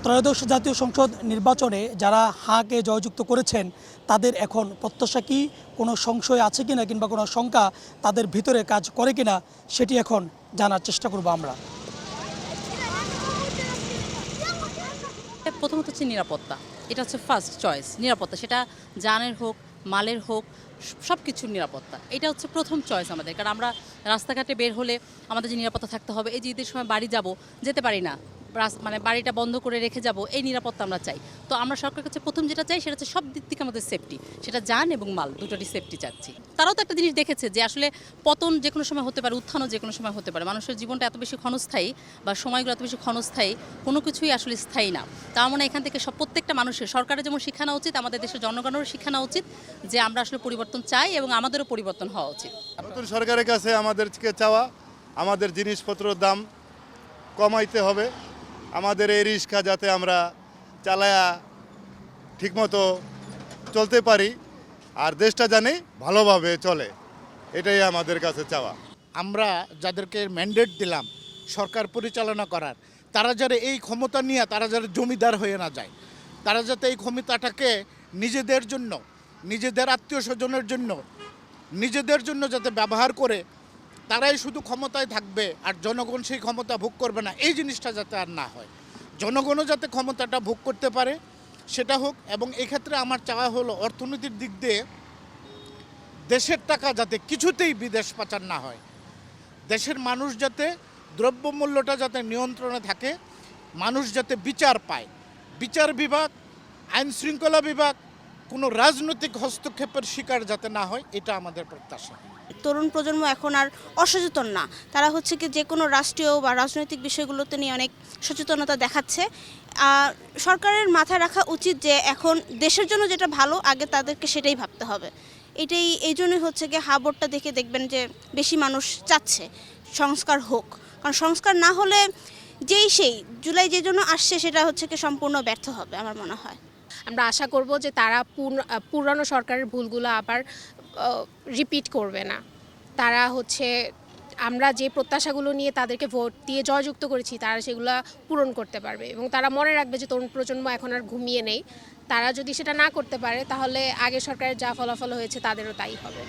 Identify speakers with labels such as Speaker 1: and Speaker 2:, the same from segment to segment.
Speaker 1: ত্রয়োদশ জাতীয় সংসদ নির্বাচনে যারা হাঁকে জয়যুক্ত করেছেন তাদের এখন প্রত্যাশা কি, কোনো সংশয় আছে কিনা কিংবা কোনো শঙ্কা তাদের ভিতরে কাজ করে কিনা সেটি এখন জানার চেষ্টা করব আমরা।
Speaker 2: প্রথমত হচ্ছে নিরাপত্তা, এটা হচ্ছে ফার্স্ট চয়েস। নিরাপত্তা সেটা জানের হোক, মালের হোক, সব কিছুর নিরাপত্তা, এটা হচ্ছে প্রথম চয়েস আমাদের। কারণ আমরা রাস্তাঘাটে বের হলে আমাদের যে নিরাপত্তা থাকতে হবে, এই যে ঈদের সময় বাড়ি যাব, যেতে পারি না, মানে বাড়িটা বন্ধ করে রেখে যাব, এই নিরাপত্তা আমরা চাই। তো আমরা সরকারের কাছে প্রথম যেটা চাই সেটা হচ্ছে সব দিক থেকে আমাদের সেফটি, সেটা জান এবং মাল দুটোরই সেফটি চাচ্ছি। তারাও তো একটা জিনিস দেখেছে যে আসলে পতন যে কোনো সময় হতে পারে, উত্থানও যে কোনো সময় হতে পারে। মানুষের জীবনটা এত বেশি ক্ষণস্থায়ী বা সময়গুলো এত বেশি ক্ষণস্থায়ী, কোনো কিছুই আসলে স্থায়ী না। তার মানে এখান থেকে প্রত্যেকটা মানুষের, সরকারের যেমন শিক্ষা নেওয়া উচিত, আমাদের দেশের জনগণেরও শিক্ষা নেওয়া উচিত যে আমরা আসলে পরিবর্তন চাই এবং আমাদেরও পরিবর্তন হওয়া উচিত।
Speaker 3: নতুন সরকারের কাছে আমাদেরকে চাওয়া, আমাদের জিনিসপত্রের দাম কমাইতে হবে, আমাদের এই রিক্সা যাতে আমরা চালায়া ঠিকমতো চলতে পারি, আর দেশটা জানি ভালোভাবে চলে, এটাই আমাদের কাছে চাওয়া।
Speaker 4: আমরা যাদেরকে ম্যান্ডেট দিলাম সরকার পরিচালনা করার, তারা যারা এই ক্ষমতা নিয়ে তারা যারা জমিদার হয়ে না যায়, তারা যাতে এই ক্ষমতাটাকে নিজেদের জন্য, নিজেদের আত্মীয় স্বজনের জন্য, নিজেদের জন্য যাতে ব্যবহার করে তারাই শুধু ক্ষমতায় থাকবে আর জনগণ সেই ক্ষমতা ভোগ করবে না, এই জিনিসটা যাতে আর না হয়। জনগণও যাতে ক্ষমতাটা ভোগ করতে পারে সেটা হোক। এবং এক্ষেত্রে আমার চাওয়া হলো অর্থনীতির দিক দিয়ে দেশের টাকা যাতে কিছুতেই বিদেশ পাচার না হয়, দেশের মানুষ যাতে দ্রব্যমূল্যটা যাতে নিয়ন্ত্রণে থাকে, মানুষ যাতে বিচার পায়, বিচার বিভাগ, আইন শৃঙ্খলা বিভাগ কোনো রাজনৈতিক হস্তক্ষেপের শিকার যাতে না হয়, এটা আমাদের প্রত্যাশা।
Speaker 5: তরুণ প্রজন্ম এখন আর অসচেতন না, তারা হচ্ছে কি যে কোনো রাষ্ট্রীয় বা রাজনৈতিক বিষয়গুলোতে নিয়ে অনেক সচেতনতা দেখাচ্ছে। সরকারের মাথায় রাখা উচিত যে এখন দেশের জন্য যেটা ভালো আগে তাদেরকে সেটাই ভাবতে হবে। এই জন্যই হচ্ছে কি হাবরটা দেখে দেখবেন যে বেশি মানুষ চাচ্ছে সংস্কার হোক, কারণ সংস্কার না হলে সেই জুলাই যে জন্য আসছে সেটা হচ্ছে কি সম্পূর্ণ ব্যর্থ হবে আমার মনে হয়।
Speaker 6: আমরা আশা করব যে তারা পুরানো সরকারের ভুলগুলো আবার রিপিট করবে না। তারা হচ্ছে আমরা যে প্রত্যাশাগুলো নিয়ে তাদেরকে ভোট দিয়ে জয়যুক্ত করেছি তারা সেগুলো পূরণ করতে পারবে এবং তারা মনে রাখবে যে তরুণ প্রজন্ম এখন আর ঘুমিয়ে নেই। তারা যদি সেটা না করতে পারে তাহলে আগে সরকারের যা ফলাফল হয়েছে তাদেরও তাই হবে।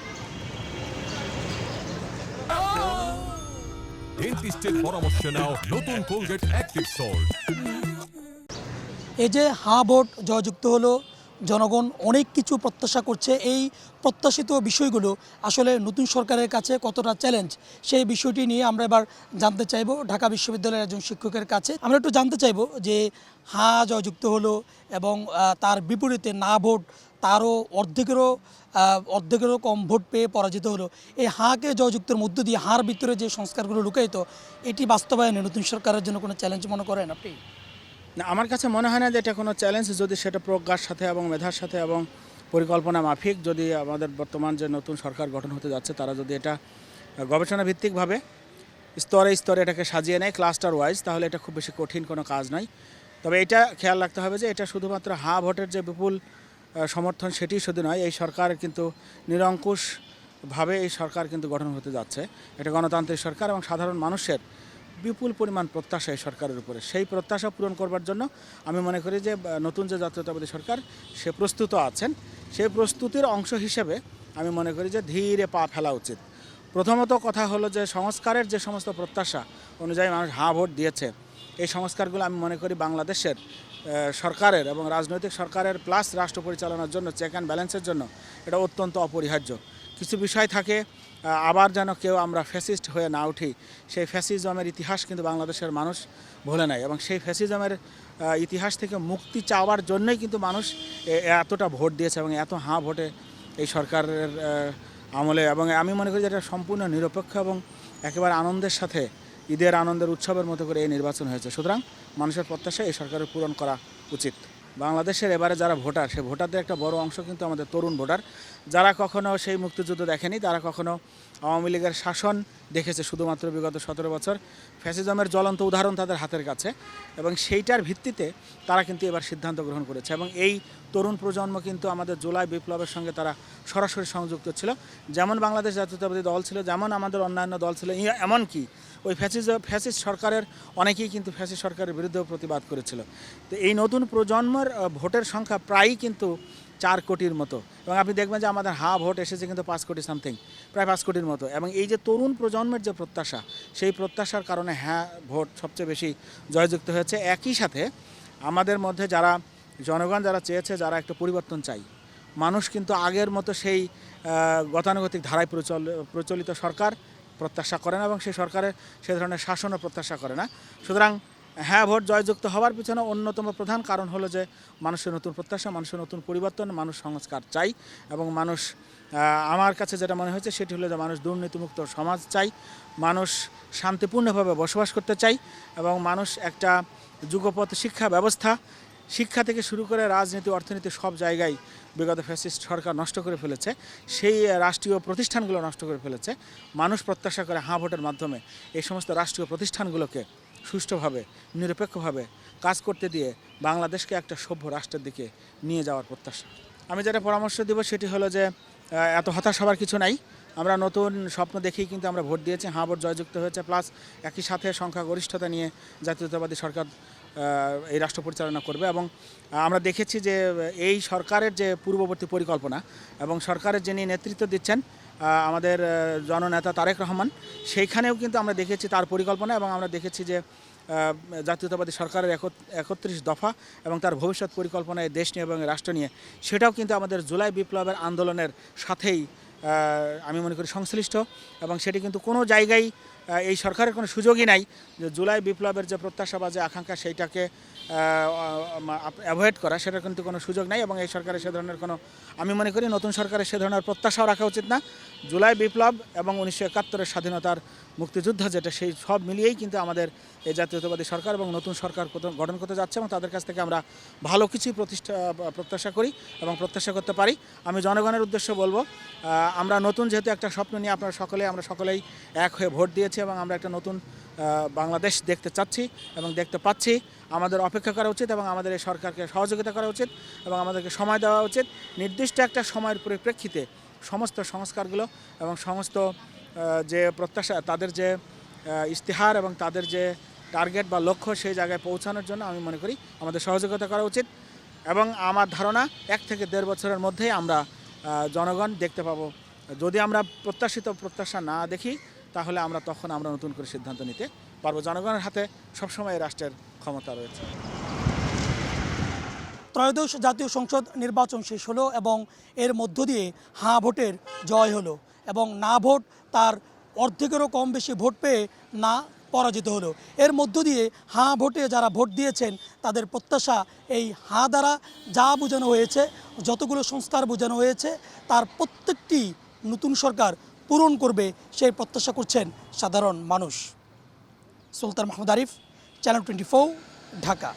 Speaker 7: ডেন্টিস্টের পরামর্শ নাও নতুন কোলগেট অ্যাক্টিভ সল্ট।
Speaker 1: এই যে হাঁ ভোট জয়যুক্ত হলো, জনগণ অনেক কিছু প্রত্যাশা করছে, এই প্রত্যাশিত বিষয়গুলো আসলে নতুন সরকারের কাছে কতটা চ্যালেঞ্জ, সেই বিষয়টি নিয়ে আমরা এবার জানতে চাইব ঢাকা বিশ্ববিদ্যালয়ের একজন শিক্ষকের কাছে। আমরা একটু জানতে চাইব যে হাঁ জয়যুক্ত হলো এবং তার বিপরীতে না ভোট, তারও অর্ধেকেরও কম ভোট পেয়ে পরাজিত হলো। এই হাঁকে জয়যুক্তের মধ্য দিয়ে হাঁর ভিতরে যে সংস্কারগুলো লুকায়িত, এটি বাস্তবায়নে নতুন সরকারের জন্য কোনো চ্যালেঞ্জ মনে করেন আপনি?
Speaker 8: না, আমার কাছে মনে হয় না যে এটা কোনো চ্যালেঞ্জ, যদি সেটা প্রজ্ঞার সাথে এবং মেধার সাথে এবং পরিকল্পনা মাফিক যদি আমাদের বর্তমান যে নতুন সরকার গঠন হতে যাচ্ছে তারা যদি এটা গবেষণা ভিত্তিকভাবে স্তরে স্তরে এটাকে সাজিয়ে নেয় ক্লাস্টার ওয়াইজ, তাহলে এটা খুব বেশি কঠিন কোনো কাজ নয়। তবে এটা খেয়াল রাখতে হবে যে এটা শুধুমাত্র হাঁ ভোটের যে বিপুল সমর্থন সেটি শুধু নয়, এই সরকার কিন্তু নিরঙ্কুশভাবে এই সরকার কিন্তু গঠন হতে যাচ্ছে। এটা গণতান্ত্রিক সরকার এবং সাধারণ মানুষের বিপুল পরিমাণ প্রত্যাশা এই সরকারের উপরে। সেই প্রত্যাশা পূরণ করবার জন্য আমি মনে করি যে নতুন যে জাতীয়তাবাদী সরকার সে প্রস্তুত আছেন, সেই প্রস্তুতির অংশ হিসেবে আমি মনে করি যে ধীরে পা ফেলা উচিত। প্রথমত কথা হলো যে সংস্কারের যে সমস্ত প্রত্যাশা অনুযায়ী মানুষ হাঁ ভোট দিয়েছে, এই সংস্কারগুলো আমি মনে করি বাংলাদেশের সরকারের এবং রাজনৈতিক সরকারের প্লাস রাষ্ট্র পরিচালনার জন্য, চেক অ্যান্ড ব্যালেন্সের জন্য এটা অত্যন্ত অপরিহার্য। কিছু বিষয় থাকে আবার যেন কেউ আমরা ফ্যাসিস্ট হয়ে না উঠি, সেই ফ্যাসিজমের ইতিহাস কিন্তু বাংলাদেশের মানুষ ভুলে নাই এবং সেই ফ্যাসিজমের ইতিহাস থেকে মুক্তি চাওয়ার জন্যই কিন্তু মানুষ এতটা ভোট দিয়েছে এবং এত হাঁ ভোটে এই সরকারের আমলে। এবং আমি মনে করি যে এটা সম্পূর্ণ নিরপেক্ষ এবং একেবারে আনন্দের সাথে ঈদের আনন্দের উৎসবের মতো করে এই নির্বাচন হয়েছে। সুতরাং মানুষের প্রত্যাশা এই সরকারের পূরণ করা উচিত। বাংলাদেশের এবারে যারা ভোটার, সে ভোটারদের একটা বড় অংশ কিন্তু আমাদের তরুণ ভোটার, যারা কখনো সেই মুক্তিযুদ্ধ দেখেনি, তারা কখনো আওয়ামী লীগের শাসন দেখেছে শুধুমাত্র বিগত 17 বছর। ফ্যাসিজমের জ্বলন্ত উদাহরণ তাদের হাতের কাছে, এবং সেইটার ভিত্তিতে তারা কিন্তু এবার সিদ্ধান্ত গ্রহণ করেছে। এবং এই তরুণ প্রজন্ম কিন্তু আমাদের জুলাই বিপ্লবের সঙ্গে তারা সরাসরি সংযুক্ত ছিল। যেমন বাংলাদেশ জাতীয়তাবাদী দল ছিল, যেমন আমাদের অন্যান্য দল ছিল, এমনকি ওই ফ্যাসিস্ট সরকারের অনেকেই কিন্তু ফ্যাসিস্ট সরকারের বিরুদ্ধেও প্রতিবাদ করেছিল। তো এই নতুন প্রজন্মের ভোটের সংখ্যা প্রায়ই কিন্তু 4 কোটির মতো, এবং আপনি দেখবেন যে আমাদের ভোট এসেছে কিন্তু 5 কোটি সামথিং, প্রায় 5 কোটির মতো। এবং এই যে তরুণ প্রজন্মের যে প্রত্যাশা, সেই প্রত্যাশার কারণে ভোট সবচেয়ে বেশি জয়যুক্ত হয়েছে। একই সাথে আমাদের মধ্যে যারা জনগণ যারা চেয়েছে, যারা একটা পরিবর্তন চাই, মানুষ কিন্তু আগের মতো সেই গতানুগতিক ধারায় প্রচলিত সরকার প্রত্যাশা করে না, এবং সেই সরকারের সে ধরনের শাসনও প্রত্যাশা করে না। সুতরাং ভোট জয়যুক্ত হওয়ার পিছনে অন্যতম প্রধান কারণ হলো যে মানুষের নতুন প্রত্যাশা, মানুষের নতুন পরিবর্তন, মানুষ সংস্কার চাই, এবং মানুষ, আমার কাছে যেটা মনে হয়েছে সেটি হলো যে মানুষ দুর্নীতিমুক্ত সমাজ চাই, মানুষ শান্তিপূর্ণভাবে বসবাস করতে চাই, এবং মানুষ একটা যুগপৎ শিক্ষা ব্যবস্থা, শিক্ষা থেকে শুরু করে রাজনীতি, অর্থনীতি সব জায়গায় বিগত ফ্যাসিস্ট সরকার নষ্ট করে ফেলেছে, সেই রাষ্ট্রীয় প্রতিষ্ঠানগুলো নষ্ট করে ফেলেছে। মানুষ প্রত্যাশা করে ভোটের মাধ্যমে এই সমস্ত রাষ্ট্রীয় প্রতিষ্ঠানগুলোকে সুষ্ঠুভাবে, নিরপেক্ষভাবে কাজ করতে দিয়ে বাংলাদেশকে একটা সভ্য রাষ্ট্রের দিকে নিয়ে যাওয়ার প্রত্যাশা। আমি যেটা পরামর্শ দেব সেটি হলো যে এত হতাশ হওয়ার কিছু নাই। আমরা নতুন স্বপ্ন দেখেই কিন্তু আমরা ভোট দিয়েছি, ভোট জয়যুক্ত হয়েছে, প্লাস একই সাথে সংখ্যাগরিষ্ঠতা নিয়ে জাতীয়তাবাদী সরকার এই রাষ্ট্র পরিচালনা করবে। এবং আমরা দেখেছি যে এই সরকারের যে পূর্ববর্তী পরিকল্পনা, এবং সরকারের যিনি নেতৃত্ব দিচ্ছেন আমাদের জননেতা তারেক রহমান, সেইখানেও কিন্তু আমরা দেখেছি তার পরিকল্পনা, এবং আমরা দেখেছি যে জাতীয়তাবাদী সরকারের 31 দফা এবং তার ভবিষ্যৎ পরিকল্পনায় দেশ নিয়ে এবং রাষ্ট্র নিয়ে, সেটাও কিন্তু আমাদের জুলাই বিপ্লবের আন্দোলনের সাথেই আমি মনে করি সংশ্লিষ্ট। এবং সেটি কিন্তু কোনো জায়গায় এই সরকারের কোনো সুযোগই নাই যে জুলাই বিপ্লবের যে প্রত্যাশা বা যে আকাঙ্ক্ষা সেইটাকে অ্যাভয়েড করা, সেটার কিন্তু কোনো সুযোগ নাই। এবং এই সরকারের সে ধরনের কোনো, আমি মনে করি নতুন সরকারের সে ধরনের প্রত্যাশাও রাখা উচিত না। জুলাই বিপ্লব এবং 1971-এর স্বাধীনতার মুক্তিযুদ্ধ যেটা, সেই সব মিলিয়েই কিন্তু আমাদের এই জাতীয়তাবাদী সরকার এবং নতুন সরকার গঠন করতে যাচ্ছে, এবং তাদের কাছ থেকে আমরা ভালো কিছুই প্রত্যাশা করি এবং প্রত্যাশা করতে পারি। আমি জনগণের উদ্দেশ্যে বলবো, আমরা নতুন যেহেতু একটা স্বপ্ন নিয়ে আমরা সকলেই এক হয়ে ভোট দিয়েছি, এবং আমরা একটা নতুন বাংলাদেশ দেখতে চাচ্ছি এবং দেখতে পাচ্ছি। আমাদের অপেক্ষা করা উচিত, এবং আমাদের এই সরকারকে সহযোগিতা করা উচিত, এবং আমাদেরকে সময় দেওয়া উচিত। নির্দিষ্ট একটা সময়ের পরিপ্রেক্ষিতে সমস্ত সংস্কারগুলো এবং সমস্ত যে প্রত্যাশা, তাদের যে ইশতেহার এবং তাদের যে টার্গেট বা লক্ষ্য, সেই জায়গায় পৌঁছানোর জন্য আমি মনে করি আমাদের সহযোগিতা করা উচিত। এবং আমার ধারণা 1 থেকে 1.5 বছরের মধ্যেই আমরা জনগণ দেখতে পাবো। যদি আমরা প্রত্যাশা না দেখি, তাহলে তখন আমরা নতুন করে সিদ্ধান্ত নিতে পারবো। জনগণের হাতে সবসময় রাষ্ট্রের ক্ষমতা রয়েছে।
Speaker 1: ত্রয়োদশ জাতীয় সংসদ নির্বাচন শেষ হলো, এবং এর মধ্য দিয়ে ভোটের জয় হলো, এবং না ভোট তার অর্ধেকেরও কম বেশি ভোট পেয়ে না পরাজিত হলো। এর মধ্য দিয়ে ভোটে যারা ভোট দিয়েছেন তাদের প্রত্যাশা, এই দ্বারা যা বোঝানো হয়েছে, যতগুলো সংস্কার বোঝানো হয়েছে, তার প্রত্যেকটি নতুন সরকার পূরণ করবে সেই প্রত্যাশা করছেন সাধারণ মানুষ। সুলতান মাহমুদ আরিফ, চ্যানেল 24, ঢাকা।